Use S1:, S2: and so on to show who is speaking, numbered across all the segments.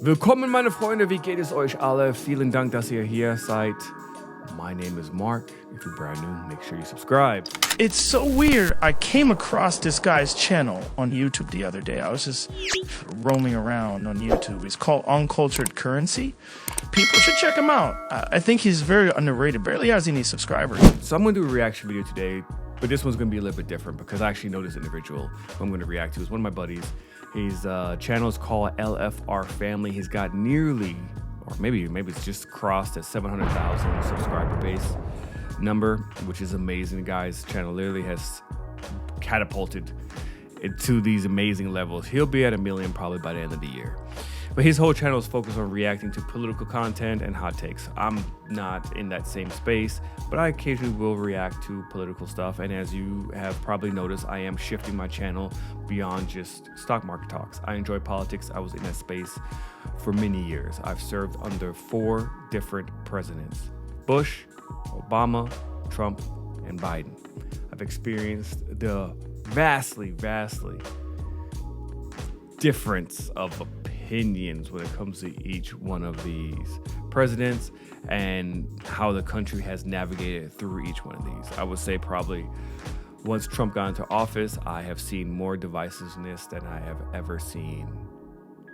S1: Willkommen, meine Freunde, wie geht es euch alle? Vielen Dank, dass ihr hier seid. My name is Mark. If you're brand new, make sure you subscribe.
S2: It's so weird. I came across this guy's channel on YouTube the other day. I was just roaming around on YouTube. It's called Uncultured Currency. People should check him out. I think he's very underrated. Barely has any subscribers.
S1: So I'm going to do a reaction video today, but this one's going to be a little bit different because I actually know this individual who I'm going to react to. Is one of my buddies. His channel is called LFR Family. He's got nearly, or maybe it's just crossed at 700,000 subscriber base number, which is amazing. The guy's channel literally has catapulted it to these amazing levels. He'll be at 1 million probably by the end of the year. But his whole channel is focused on reacting to political content and hot takes. I'm not in that same space, but I occasionally will react to political stuff. And as you have probably noticed, I am shifting my channel beyond just stock market talks. I enjoy politics. I was in that space for many years. I've served under 4 different presidents: Bush, Obama, Trump, and Biden. I've experienced the vastly difference of opinions when it comes to each one of these presidents and how the country has navigated through each one of these. I would say probably once Trump got into office, I have seen more divisiveness than I have ever seen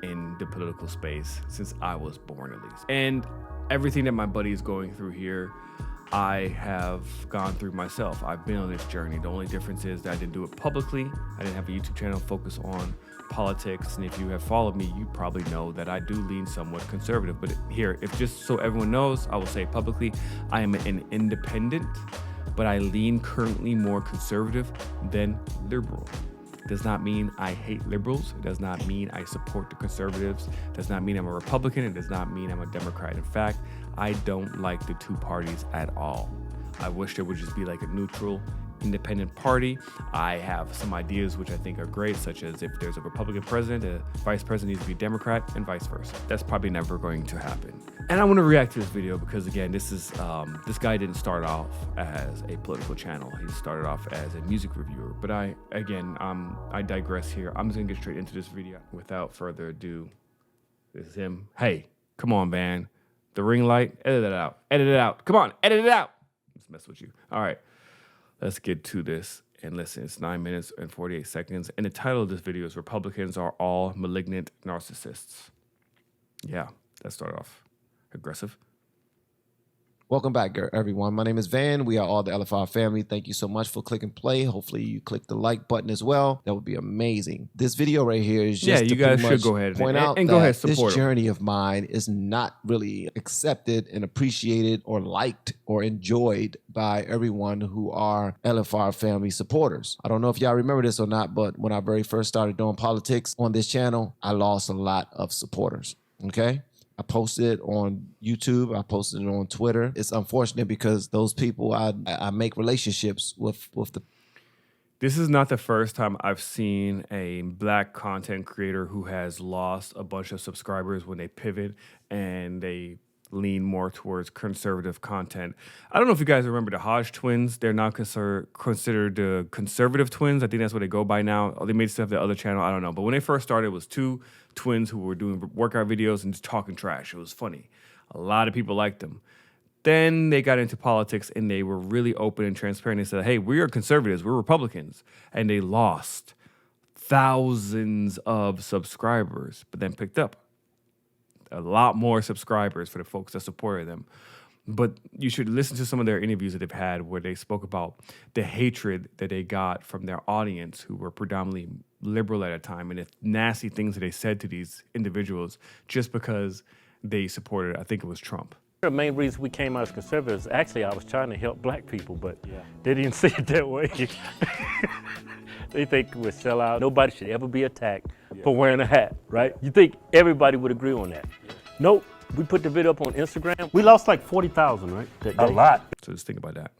S1: in the political space since I was born, at least. And everything that my buddy is going through here, I have gone through myself. I've been on this journey. The only difference is that I didn't do it publicly. I didn't have a YouTube channel focused on politics. And if you have followed me, you probably know that I do lean somewhat conservative. But here, if just so everyone knows, I will say publicly, I am an independent, but I lean currently more conservative than liberal. Does not mean I hate liberals. It does not mean I support the conservatives. It does not mean I'm a Republican. It does not mean I'm a Democrat. In fact, I don't like the two parties at all. I wish there would just be like a neutral, independent party. I have some ideas which I think are great, such as if there's a Republican president, a vice president needs to be Democrat, and vice versa. That's probably never going to happen. And I want to react to this video because, again, this guy didn't start off as a political channel. He started off as a music reviewer. But I digress here. I'm just gonna get straight into this video without further ado. This is him. Hey, come on, man. The ring light, edit it out. Edit it out. Come on, edit it out. Let's mess with you. All right, let's get to this. And listen, it's 9 minutes and 48 seconds. And the title of this video is Republicans Are All Malignant Narcissists. Yeah, that started off aggressive.
S3: Welcome back, everyone. My name is Van. We are all the LFR family. Thank you so much for clicking play. Hopefully you click the like button as well. That would be amazing. This video right here is just
S1: you guys should go ahead
S3: point out
S1: and
S3: that
S1: go ahead support
S3: this journey of mine is not really accepted and appreciated or liked or enjoyed by everyone who are LFR family supporters. I don't know if y'all remember this or not, but when I very first started doing politics on this channel, I lost a lot of supporters. Okay. I posted it on YouTube. I posted it on Twitter. It's unfortunate because those people I make relationships with the.
S1: This is not the first time I've seen a black content creator who has lost a bunch of subscribers when they pivot and they lean more towards conservative content. I don't know if you guys remember the Hodge twins. They're now considered the conservative twins. I think that's what they go by now. They may still have the other channel. I don't know. But when they first started, it was 2 twins who were doing workout videos and just talking trash. It was funny. A lot of people liked them. Then they got into politics and they were really open and transparent. They said, hey, we are conservatives. We're Republicans. And they lost thousands of subscribers, but then picked up a lot more subscribers for the folks that supported them. But you should listen to some of their interviews that they've had where they spoke about the hatred that they got from their audience who were predominantly liberal at a time and the nasty things that they said to these individuals just because they supported, I think it was Trump.
S4: The main reason we came out as conservatives, actually I was trying to help black people, but they didn't see it that way. They think we're sellout. Nobody should ever be attacked for wearing a hat, right? You think everybody would agree on that? Nope. We put the video up on Instagram. We lost like 40,000, right? A lot.
S1: So just think about that.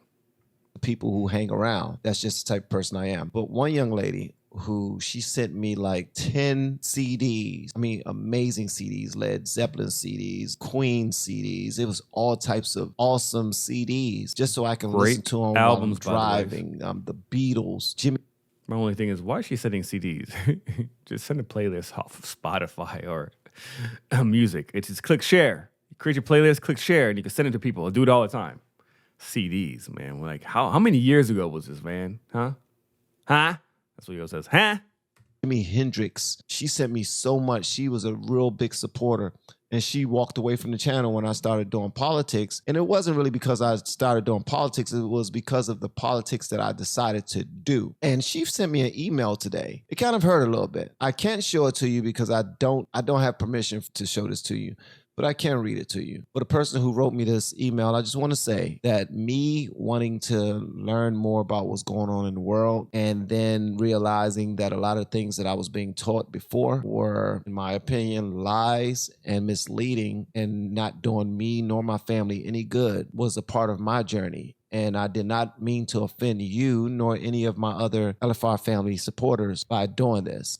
S3: People who hang around. That's just the type of person I am. But one young lady who she sent me like 10 CDs. I mean, amazing CDs, Led Zeppelin CDs, Queen CDs. It was all types of awesome CDs just so I can listen to them while I'm driving. The Beatles, Jimmy.
S1: My only thing is, why is she sending CDs? Just send a playlist off of Spotify or music. It's just click share. You create your playlist, click share, and you can send it to people. I do it all the time. CDs, man. Like, how many years ago was this, man? Huh? That's what he says. Huh?
S3: Jimi Hendrix, she sent me so much. She was a real big supporter. And she walked away from the channel when I started doing politics. And it wasn't really because I started doing politics. It was because of the politics that I decided to do. And she sent me an email today. It kind of hurt a little bit. I can't show it to you because I don't have permission to show this to you, but I can read it to you. For the person who wrote me this email, I just want to say that me wanting to learn more about what's going on in the world and then realizing that a lot of things that I was being taught before were, in my opinion, lies and misleading and not doing me nor my family any good was a part of my journey. And I did not mean to offend you nor any of my other LFR family supporters by doing this.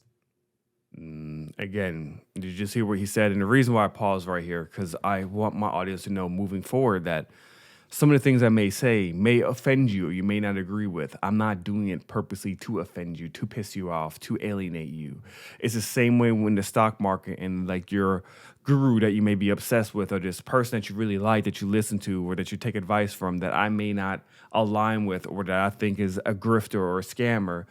S1: Again, did you just hear what he said? And the reason why I paused right here, because I want my audience to know moving forward that some of the things I may say may offend you or you may not agree with. I'm not doing it purposely to offend you, to piss you off, to alienate you. It's the same way when the stock market and like your guru that you may be obsessed with or this person that you really like that you listen to or that you take advice from that I may not align with or that I think is a grifter or a scammer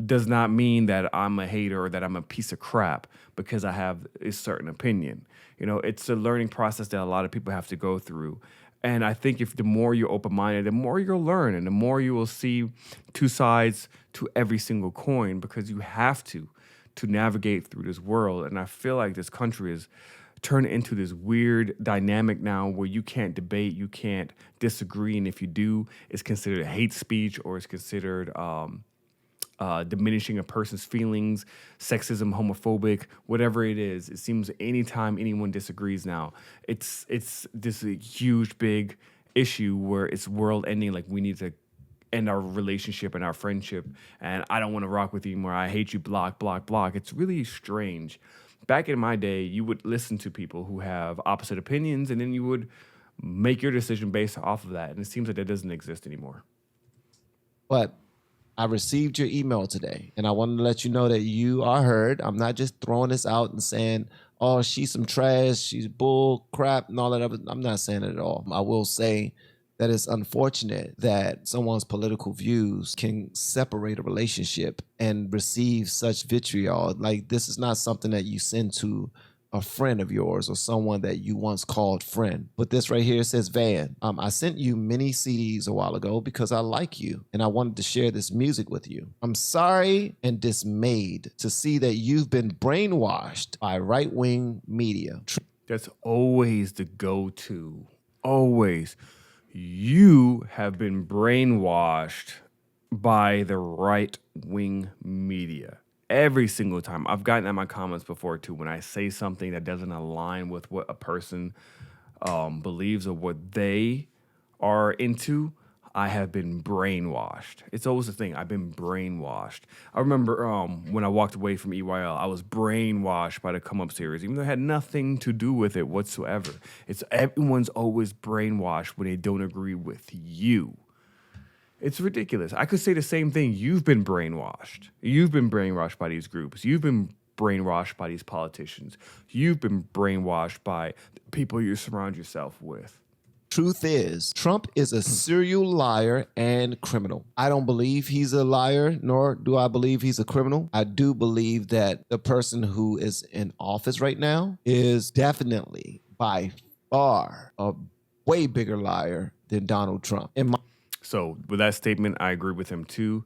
S1: does not mean that I'm a hater or that I'm a piece of crap because I have a certain opinion. You know, it's a learning process that a lot of people have to go through. And I think if the more you're open-minded, the more you'll learn and the more you will see two sides to every single coin because you have to navigate through this world. And I feel like this country is turned into this weird dynamic now where you can't debate, you can't disagree. And if you do, it's considered hate speech or it's considered diminishing a person's feelings, sexism, homophobic, whatever it is. It seems anytime anyone disagrees now, it's this huge, big issue where it's world ending. Like we need to end our relationship and our friendship. And I don't want to rock with you anymore. I hate you, block, block, block. It's really strange. Back in my day, you would listen to people who have opposite opinions and then you would make your decision based off of that. And it seems like that doesn't exist anymore.
S3: But I received your email today, and I wanted to let you know that you are heard. I'm not just throwing this out and saying, oh, she's some trash, she's bull crap, and all that other. I'm not saying it at all. I will say that it's unfortunate that someone's political views can separate a relationship and receive such vitriol. Like, this is not something that you send to a friend of yours or someone that you once called friend. But this right here says, Van, I sent you many CDs a while ago because I like you and I wanted to share this music with you. I'm sorry and dismayed to see that you've been brainwashed by right-wing media.
S1: That's always the go-to. Always. You have been brainwashed by the right-wing media. Every single time. I've gotten at my comments before too when I say something that doesn't align with what a person believes or what they are into, I have been brainwashed. It's always the thing. I've been brainwashed. I remember when I walked away from EYL, I was brainwashed by the Come Up series, even though it had nothing to do with it whatsoever. It's everyone's always brainwashed when they don't agree with you. It's ridiculous. I could say the same thing. You've been brainwashed. You've been brainwashed by these groups. You've been brainwashed by these politicians. You've been brainwashed by the people you surround yourself with.
S3: Truth is, Trump is a serial liar and criminal. I don't believe he's a liar, nor do I believe he's a criminal. I do believe that the person who is in office right now is definitely by far a way bigger liar than Donald Trump.
S1: So with that statement, I agree with him too,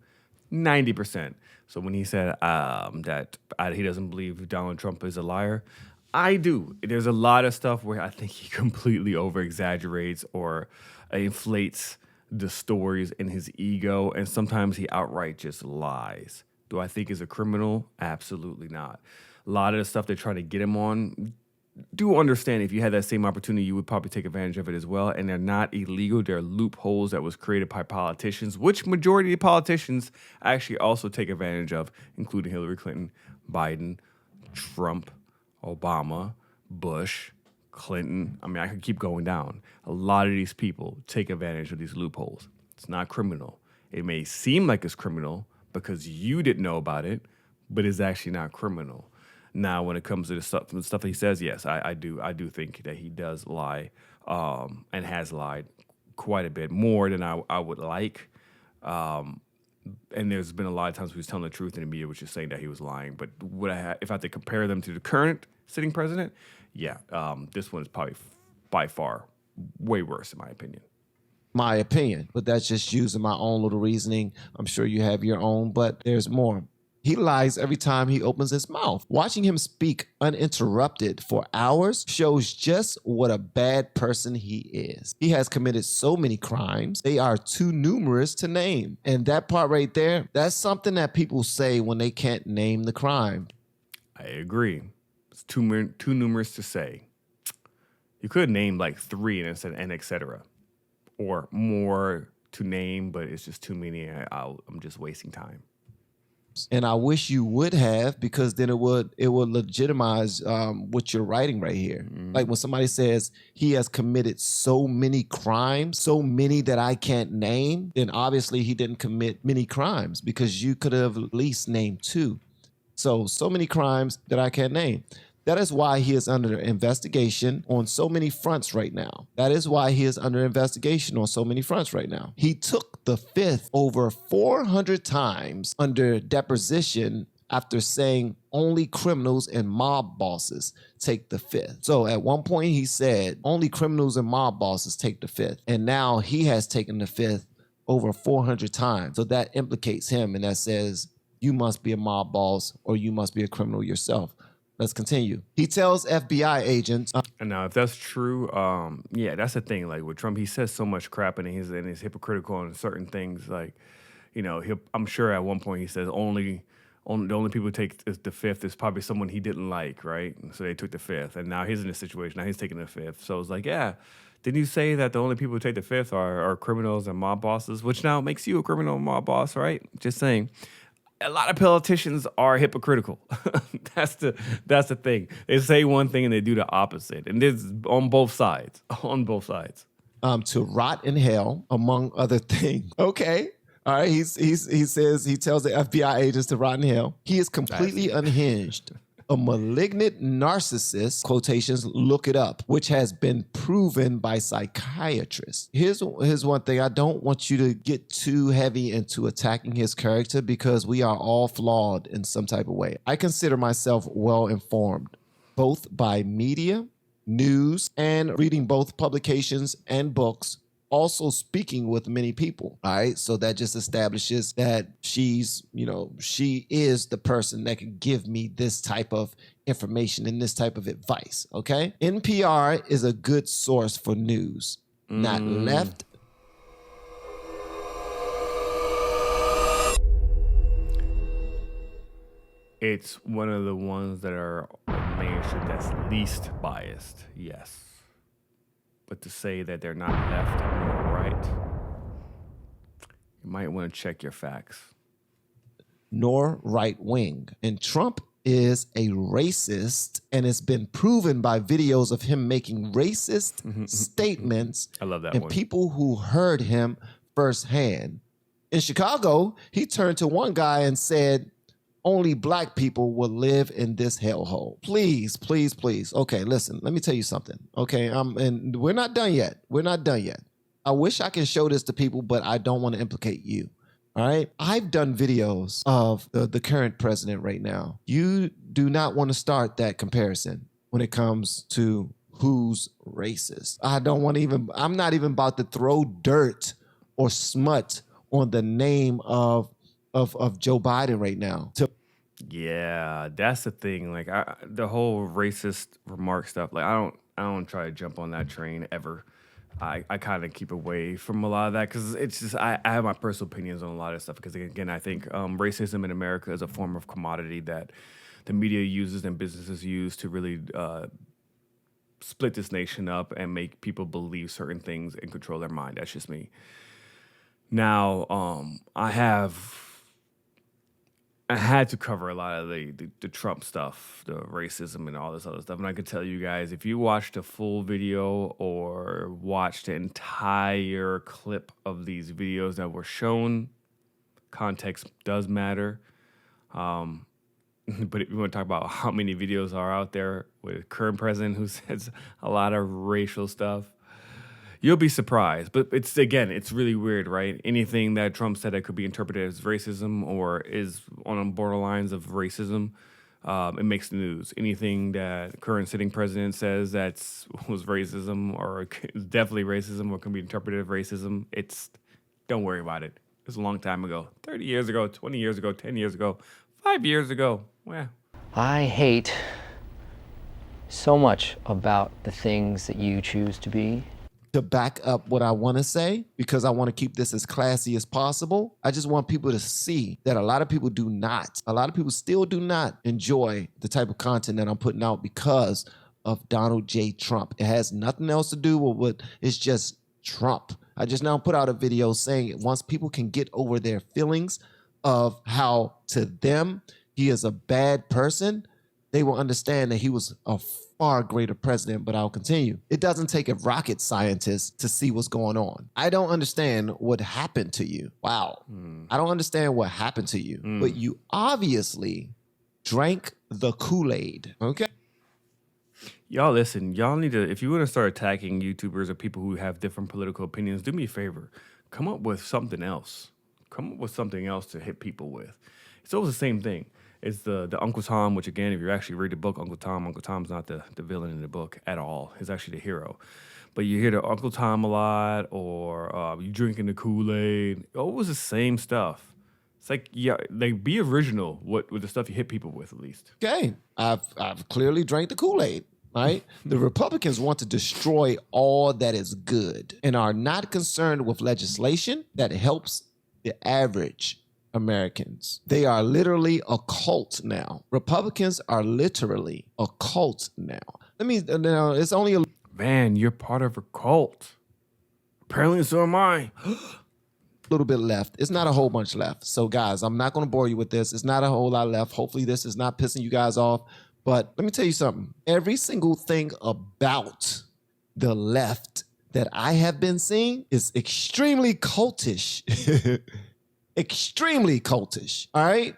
S1: 90%. So when he said that he doesn't believe Donald Trump is a liar, I do. There's a lot of stuff where I think he completely over-exaggerates or inflates the stories in his ego, and sometimes he outright just lies. Do I think he's a criminal? Absolutely not. A lot of the stuff they're trying to get him on, do understand if you had that same opportunity, you would probably take advantage of it as well. And they're not illegal. They're loopholes that was created by politicians, which majority of politicians actually also take advantage of, including Hillary Clinton, Biden, Trump, Obama, Bush, Clinton. I mean, I could keep going down. A lot of these people take advantage of these loopholes. It's not criminal. It may seem like it's criminal because you didn't know about it, but it's actually not criminal. Now, when it comes to the stuff that he says, yes, I do think that he does lie, and has lied quite a bit more than I would like. And there's been a lot of times he was telling the truth in the media, which is saying that he was lying. But if I had to compare them to the current sitting president, yeah, this one is probably by far way worse in my opinion.
S3: My opinion, but that's just using my own little reasoning. I'm sure you have your own, but there's more. He lies every time he opens his mouth. Watching him speak uninterrupted for hours shows just what a bad person he is. He has committed so many crimes, they are too numerous to name. And that part right there, that's something that people say when they can't name the crime.
S1: I agree. It's too numerous to say. You could name like 3 and instead and etc. Or more to name, but it's just too many. I'm just wasting time.
S3: And I wish you would have, because then it would legitimize what you're writing right here. Like when somebody says he has committed so many crimes, so many that I can't name, then obviously he didn't commit many crimes, because you could have at least named 2. So many crimes that I can't name. That is why he is under investigation on so many fronts right now. That is why he is under investigation on so many fronts right now. He took the fifth over 400 times under deposition after saying only criminals and mob bosses take the fifth. So at one point he said only criminals and mob bosses take the fifth. And now he has taken the fifth over 400 times. So that implicates him, and that says you must be a mob boss or you must be a criminal yourself. Let's continue. He tells FBI agents.
S1: And now, if that's true, yeah, that's the thing. Like with Trump, he says so much crap, and he's hypocritical on certain things. Like, I'm sure at one point he says the only people who take the fifth is probably someone he didn't like, right? So they took the fifth, and now he's in this situation. Now he's taking the fifth. So it's like, yeah, didn't you say that the only people who take the fifth are criminals and mob bosses? Which now makes you a criminal and mob boss, right? Just saying. A lot of politicians are hypocritical. That's the thing. They say one thing and they do the opposite, and this is on both sides. On both sides.
S3: To rot in hell, among other things. Okay. All right. He says he tells the FBI agents to rot in hell. He is completely unhinged. A malignant narcissist, quotations, look it up, which has been proven by psychiatrists. Here's one thing. I don't want you to get too heavy into attacking his character, because we are all flawed in some type of way. I consider myself well informed, both by media, news, and reading both publications and books, also speaking with many people. All right. So that just establishes that she is the person that can give me this type of information and this type of advice. Okay. NPR is a good source for news, not left.
S1: It's one of the ones that are mainstream that's least biased. Yes. But to say that they're not left nor right, you might want to check your facts.
S3: Nor right wing. And Trump is a racist, and it's been proven by videos of him making racist statements.
S1: I love that
S3: and
S1: one.
S3: People who heard him firsthand. In Chicago, he turned to one guy and said, only black people will live in this hellhole. Please, please, please. Okay, listen, let me tell you something. Okay, and we're not done yet. We're not done yet. I wish I can show this to people, but I don't want to implicate you. All right? I've done videos of the current president right now. You do not want to start that comparison when it comes to who's racist. I'm not even about to throw dirt or smut on the name of Joe Biden right now.
S1: Yeah, that's the thing. Like the whole racist remark stuff. Like I don't try to jump on that train ever. I kind of keep away from a lot of that, because it's just I have my personal opinions on a lot of stuff. Because again, I think racism in America is a form of commodity that the media uses and businesses use to really split this nation up and make people believe certain things and control their mind. That's just me. Now, I had to cover a lot of the Trump stuff, the racism and all this other stuff. And I can tell you guys, if you watched a full video or watched the entire clip of these videos that were shown, context does matter. But if you want to talk about how many videos are out there with current president who says a lot of racial stuff, you'll be surprised. But it's really weird, right? Anything that Trump said that could be interpreted as racism or is on borderlines of racism, it makes the news. Anything that current sitting president says was racism or is definitely racism or can be interpreted as racism, don't worry about it. It's a long time ago. 30 years ago, 20 years ago, 10 years ago, 5 years ago. Well,
S5: I hate so much about the things that you choose to be.
S3: To back up what I want to say, because I want to keep this as classy as possible, I just want people to see that a lot of people still do not enjoy the type of content that I'm putting out because of Donald J. Trump. It has nothing else to do with it's just Trump. I just now put out a video saying once people can get over their feelings of how to them he is a bad person, they will understand that he was a far greater president, but I'll continue. It doesn't take a rocket scientist to see what's going on. I don't understand what happened to you. Wow. I don't understand what happened to you, but you obviously drank the Kool-Aid, okay?
S1: y'all listen. Y'all need to, if you want to start attacking YouTubers or people who have different political opinions, do me a favor. Come up with something else. Come up with something else to hit people with. It's always the same thing. It's the Uncle Tom, which again, if you actually read the book Uncle Tom's not the villain in the book at all. He's actually the hero. But you hear the Uncle Tom a lot, or you drinking the Kool-Aid. Always the same stuff. It's like, yeah, like be original with the stuff you hit people with at least.
S3: Okay, I've clearly drank the Kool-Aid. Right? The Republicans want to destroy all that is good and are not concerned with legislation that helps the average Americans. They are literally a cult now. Republicans are literally a cult now. It's only a
S1: Man, you're part of a cult. Apparently so am I.
S3: little bit left. It's not a whole bunch left. So guys, I'm not going to bore you with this. It's not a whole lot left. Hopefully this is not pissing you guys off. But let me tell you something. Every single thing about the left that I have been seeing is extremely cultish. Extremely cultish. All right?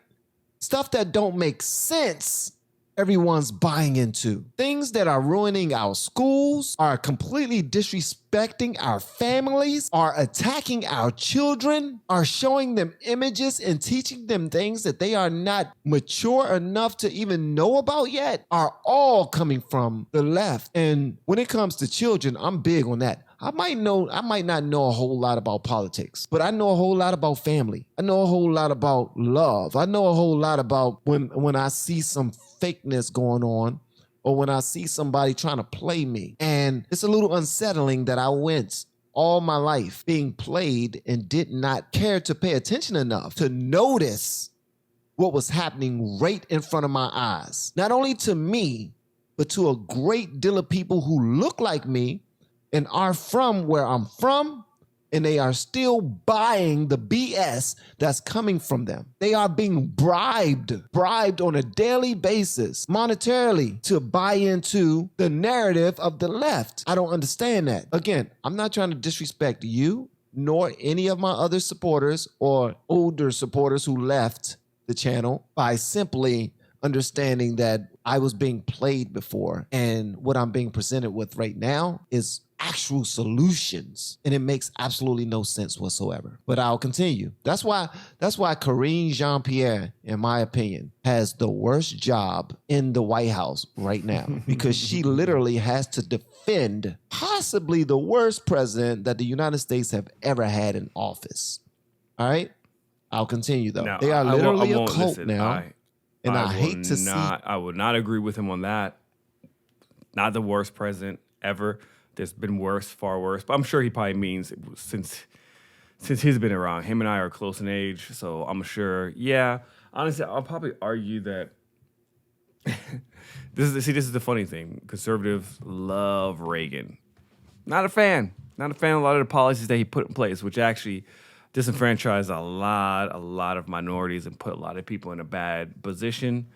S3: Stuff that don't make sense. Everyone's buying into. Things that are ruining our schools, are completely disrespecting our families, are attacking our children, are showing them images and teaching them things that they are not mature enough to even know about yet, are all coming from the left. And when it comes to children, I'm big on that. I might not know a whole lot about politics, but I know a whole lot about family. I know a whole lot about love. I know a whole lot about when I see some fakeness going on or when I see somebody trying to play me. And it's a little unsettling that I went all my life being played and did not care to pay attention enough to notice what was happening right in front of my eyes. Not only to me, but to a great deal of people who look like me and are from where I'm from, and they are still buying the BS that's coming from them. They are being bribed on a daily basis, monetarily, to buy into the narrative of the left. I don't understand that. Again, I'm not trying to disrespect you, nor any of my other supporters or older supporters who left the channel by simply understanding that I was being played before, and what I'm being presented with right now is actual solutions, and it makes absolutely no sense whatsoever. But I'll continue. That's why Karine Jean-Pierre, in my opinion, has the worst job in the White House right now, because she literally has to defend possibly the worst president that the United States have ever had in office. All right? I'll continue though.
S1: Now,
S3: they are literally a cult
S1: listen,
S3: now. And I hate to see.
S1: I would not agree with him on that. Not the worst president ever. There's been worse, far worse. But I'm sure he probably means since he's been around. Him and I are close in age, so I'm sure. Yeah, honestly, I'll probably argue that. This is the funny thing. Conservatives love Reagan. Not a fan. Not a fan of a lot of the policies that he put in place, which actually disenfranchised a lot of minorities and put a lot of people in a bad position.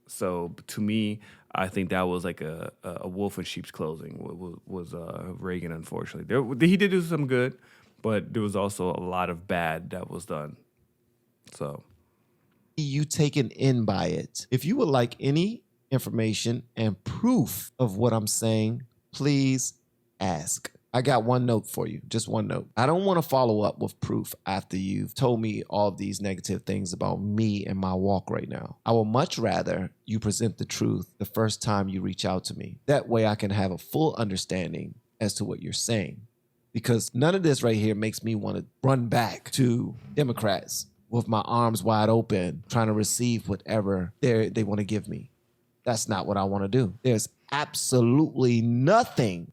S1: So to me, I think that was like a wolf in sheep's clothing was Reagan, unfortunately. He did do some good, but there was also a lot of bad that was done. So
S3: you taken in by it. If you would like any information and proof of what I'm saying, please ask. I got one note for you, just one note. I don't want to follow up with proof after you've told me all of these negative things about me and my walk right now. I would much rather you present the truth the first time you reach out to me. That way I can have a full understanding as to what you're saying. Because none of this right here makes me want to run back to Democrats with my arms wide open, trying to receive whatever they want to give me. That's not what I want to do. There's absolutely nothing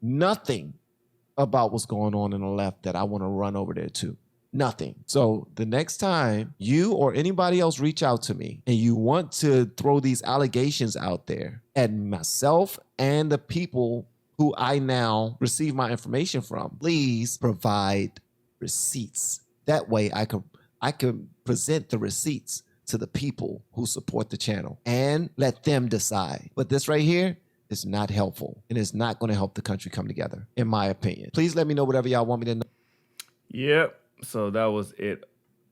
S3: about what's going on in the left that I want to run over there to. Nothing. So the next time you or anybody else reach out to me and you want to throw these allegations out there at myself and the people who I now receive my information from, please provide receipts. That way I can present the receipts to the people who support the channel and let them decide. But this right here is not helpful, and it's not going to help the country come together, in my opinion. Please let me know whatever y'all want me to know.
S1: Yep. So that was it.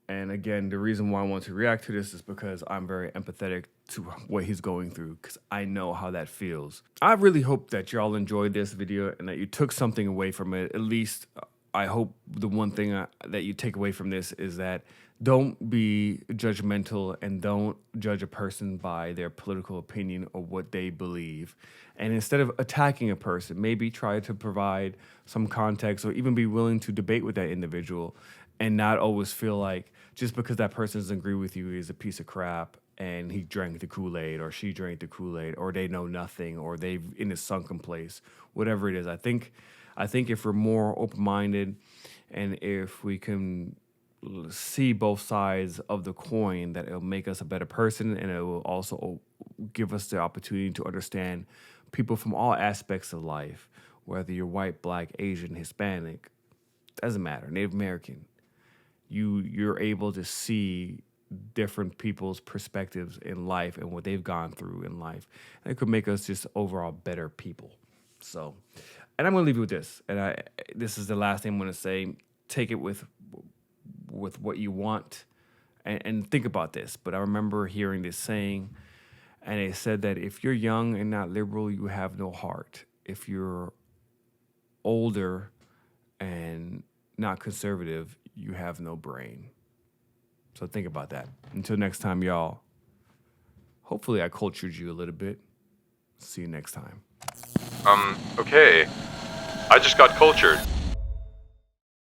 S1: And again, the reason why I want to react to this is because I'm very empathetic to what he's going through, because I know how that feels. I really hope that y'all enjoyed this video and that you took something away from it. At least I hope the one thing that you take away from this is that don't be judgmental and don't judge a person by their political opinion or what they believe. And instead of attacking a person, maybe try to provide some context or even be willing to debate with that individual and not always feel like just because that person doesn't agree with you is a piece of crap and he drank the Kool-Aid or she drank the Kool-Aid or they know nothing or they've in a sunken place, whatever it is. I think if we're more open-minded and if we can see both sides of the coin, that it'll make us a better person, and it will also give us the opportunity to understand people from all aspects of life, whether you're white, black, Asian, Hispanic, doesn't matter, Native American. You're able to see different people's perspectives in life and what they've gone through in life, and it could make us just overall better people. So, and I'm gonna leave you with this, and this is the last thing I'm gonna say. Take it with what you want and think about this. But I remember hearing this saying, and it said that if you're young and not liberal, you have no heart. If you're older and not conservative, you have no brain. So think about that. Until next time, y'all. Hopefully I cultured you a little bit. See you next time.
S6: Okay. I just got cultured.